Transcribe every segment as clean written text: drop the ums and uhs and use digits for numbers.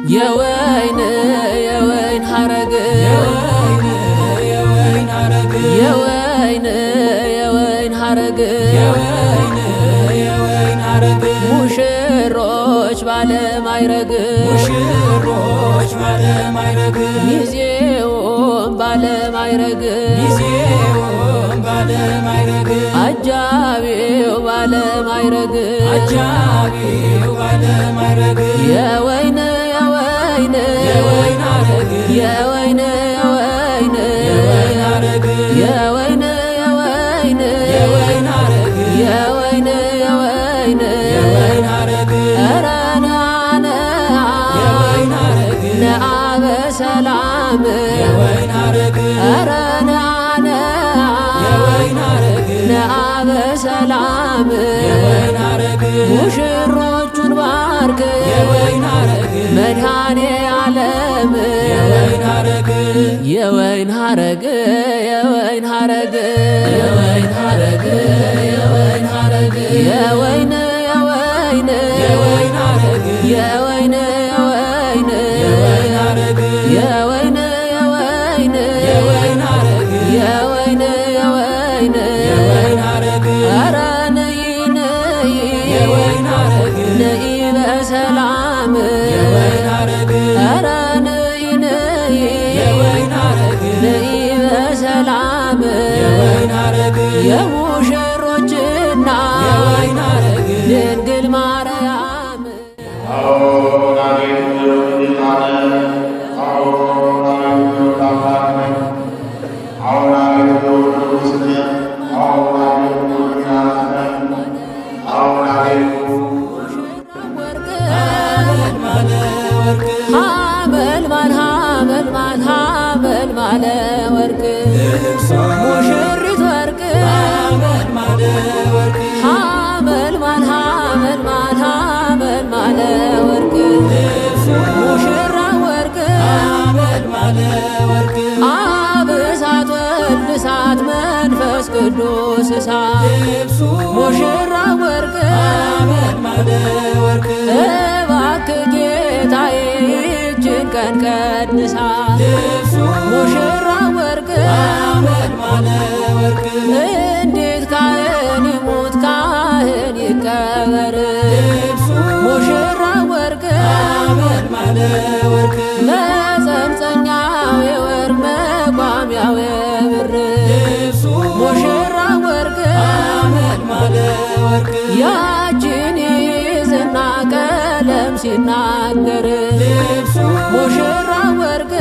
የወይን ሐረግ የወይን ሐረግ ሙሽሮች ባለማይረግ ሚዜውም ባለማይረግ አጃቢው ባለማይረግ የወይን ሐረግ የወይን ሐረግ ኧረ ነአ በሰላም ኧረ ነአ በሰላም ሙሽሮቹን ባርክ መድኃኔ ዓለም የወይን ሐረግ የወይን ሐረግ የወይን ሐረግ የወይን ሐረግ የወይን ሐረግ የወይን ሐረግ የወይን ሐረግ የወይን ሐረግ የወይን ሐረግ ኧረ ነይ የወይን ሐረግ ነይ በሰላም የወይን ሐረግ ኧረ ነይ የወይን ሐረግ ነይ በሰላም የወይን ሐረግ የሙሽሮችና የወይን ሐረግ ድንግል ማርያም ሐመልማለ ወርቅ ሙሽሪት ወርቅ ሐመልማለ ወርቅ ሙሽራ ወርቅ አብ እሳት ወልድ እሳት መንፈስ ቅዱስ እሳት ሙሽራ ወርቅ እባክህ ጌታዬ ይህችን ቀን ቀድሳት ሙሽራ ወርቅ እንዴት ካህን ይሙት ካህን ይቀበር ሙሽራ ወርቅ መጸምጸኛው የወርቅ መቋሚያው የብር ሙሽራ ወርቅ ያችን ይዝና ቀለም ሲናገር ሙሽራ ወርቅ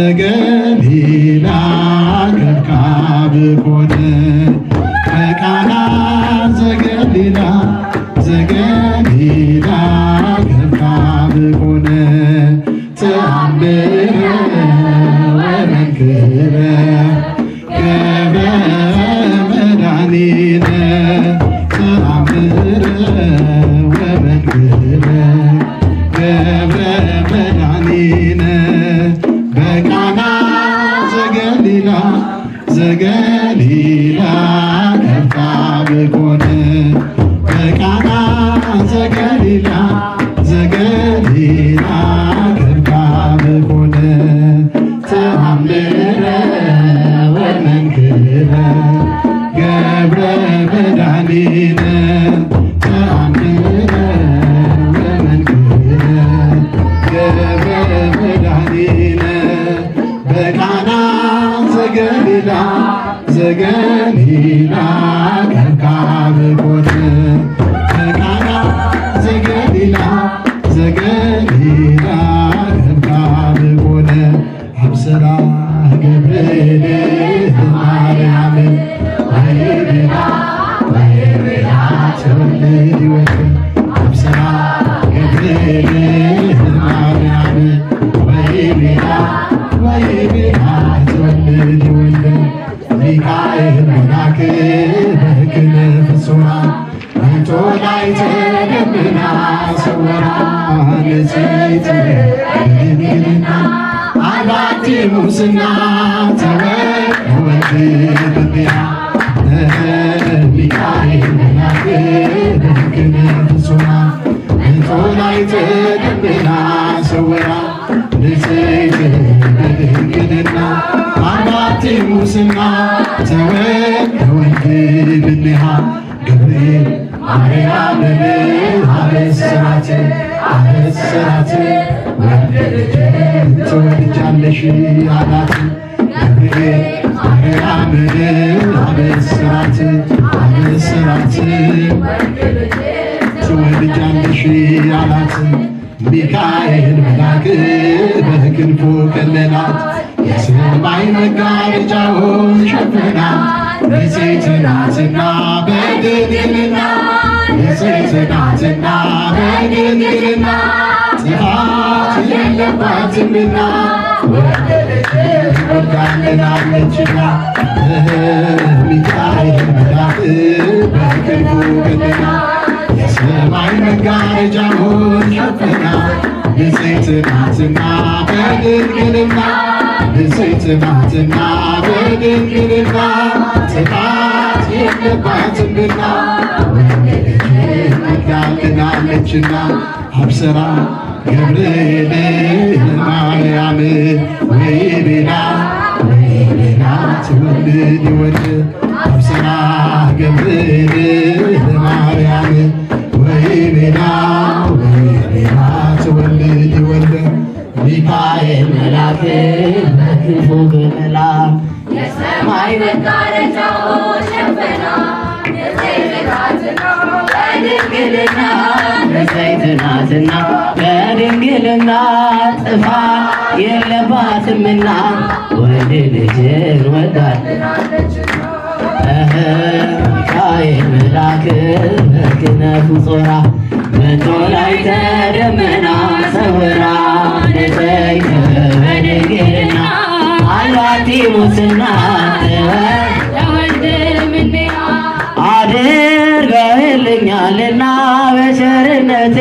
ዘገሊላ ከብካብ ኮነ በቃና ዘገሊላ ከብካብ ኮነ ተአምረ ወመንክረ ገብረ መድኃኒነ ተአምረ ወመንክረ ገብረ መድኃኒነ በቃና ዘገሊላ ከብካብ ኮነ በቃና ዘገሊላ ከብካብ ኮነ ተአምረ ወመንክረ ገብረ መድኃኒነ ተአምረ ወመንክረ ገብረ መድኃኒነ በቃና ዘገሊላ ዘገሊላ ከካብ ኮነ በቃና ዘገሊላ ዘገሊላ ከካብ ኮነ አብሰራ ገብርኤል ማርያም ወይቤላ ወይቤላ ትወልድ ወልደ አብሰራ ገብርኤል ማርያም ወይቤላ ወይቤላ ትወልድ ወልደ ሚካኤል መልአክ በክንፍ ዞራ መጥቶ ላዕተ ደመና ሰወራ ንጽሕት በድንግልና አልባቲ ሙስና ተወልደ በድያ ሚካኤል መልአክ በክንፍ ዞራ መጥቶ ላዕተ ደመና ሰወራ ንጽሕት በድንግልና አልባቲ ሙስና ተወልደ በድያ ገብርኤል ማርያም አበሰራት አበሰራት ወልደ ልጅ ትወልጃለሽ አላት። ገብርኤል ማርያም አበሰራት አበሰራት ትወልጃለሽ አላት። ሚካኤል መልአክ በክንፉ ከለላት የሰማይ መጋረጃውን ሸፈናት። ንጽሕት ናትና በድንግልና ንጽሕት ናትና በድንግልና ጥፋት የለባትምና ወልዳለናለችና ሚካኤል መልአክ በክንፉ ከለላት የሰማይ መጋረጃውን ሸፈናት። ንጽሕት ናትና በድንግልና ንጽሕት ናትና በድንግልና ጥፋት የለባትምና ወልዳለናለችና አብሰራ ገብርኤል ማርያም ወይቤላ ወይቤላ ትወልድ ወልደ አብሰራ ገብርኤል ማርያም ወይቤላ ወይቤላ ትወልድ ወልደ ሚካኤል መልአክ በክንፉ ከለላት የሰማይ መጋረጃውን ሸፈናት። በድንግልና ንጽሕት ናትና በድንግልና ጥፋት የለባትምና ወልድ ልጅን ወልዳለችና ሚካኤል መልአክ በክንፉ ዞራ መጥቶ ላዕተ ደመና ሰወራ ንጽሕት በድንግልና አልባቲ ሙስና ተወልደ እምኔሃ አድርገህልኛልና በቸርነት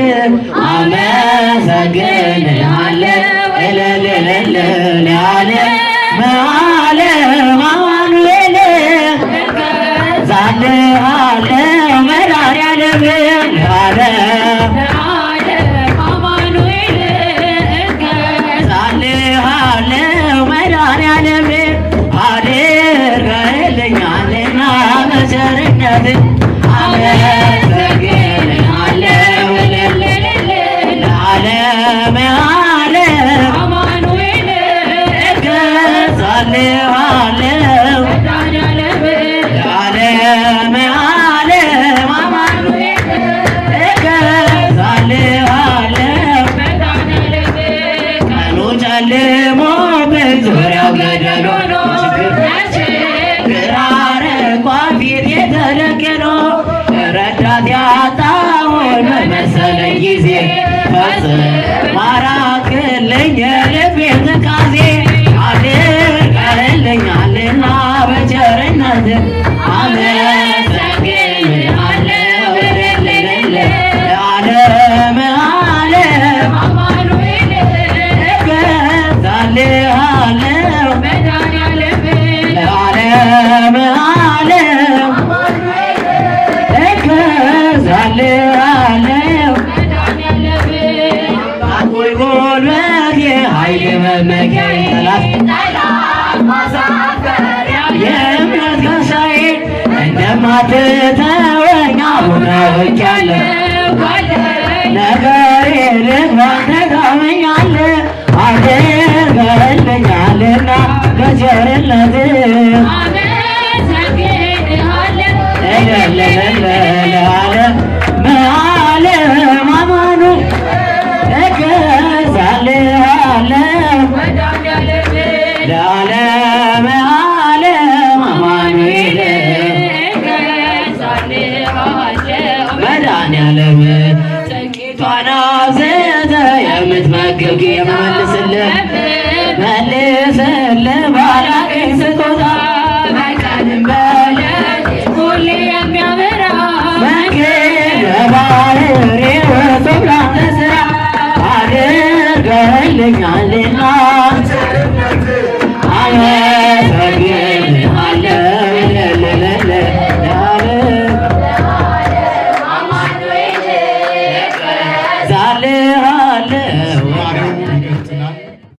አመሰግንሃለሁ እልል እልል ያለ መዋዕለ አማኑኤል ዛልሃለሁ መድኃኒዓለም ያለ ዛልሃለሁ መድኃኒዓለም አድርገህልኛልና በቸርነት አመሰግንሃለሁ እልል እልል ለዓለመ ዓለም አማኑኤል እገዛልሃለሁ ለዓለመ ዓለም አማኑኤል እገዛልሃለሁ ቀኑ ጨልሞብኝ ዙሪያው ገደል ሆኖ ችግር አረንቋ ፊት የተደቀኖ ረዳት ያጣሁኝ በመሰለኝ ጊዜ ፈጽሞ አራቅልኝ የልቤን ትካዜ አድርገህልኛልና በቸርነት አመሰግንሃለሁ እልል እልል ለዓለመ ዓለም አማኑኤል እገዛልሃለሁ ለዓለመ ዓለም እገዛልሃለሁ አቆይ ጉልበቴ ኃይሌ መመኪያዬ ጠላት ማሳፈሪያ የእምነት ጋሻዬ እንደማትተወኝ አሁን አውቄያለሁ ነገሬ ልግባ ተጋመኛለሁ አድርገህልኛልና በቸርነት ለዓለም አማኑ እገዛልሃለሁ ለዓለም ዓለም አማኑኤል መድኃኒዓለም ጥቂቷን አብዝተህ የምትመግብ የምመልስልህ መልስልህ ባላገኝ ስጦታ በቀንም በሌሊት ሁሌ የሚያበራ መንገድ በባህር ውስጥ ላንተ ሥራ አድርገህልኛልና አመሰግንሃለሁ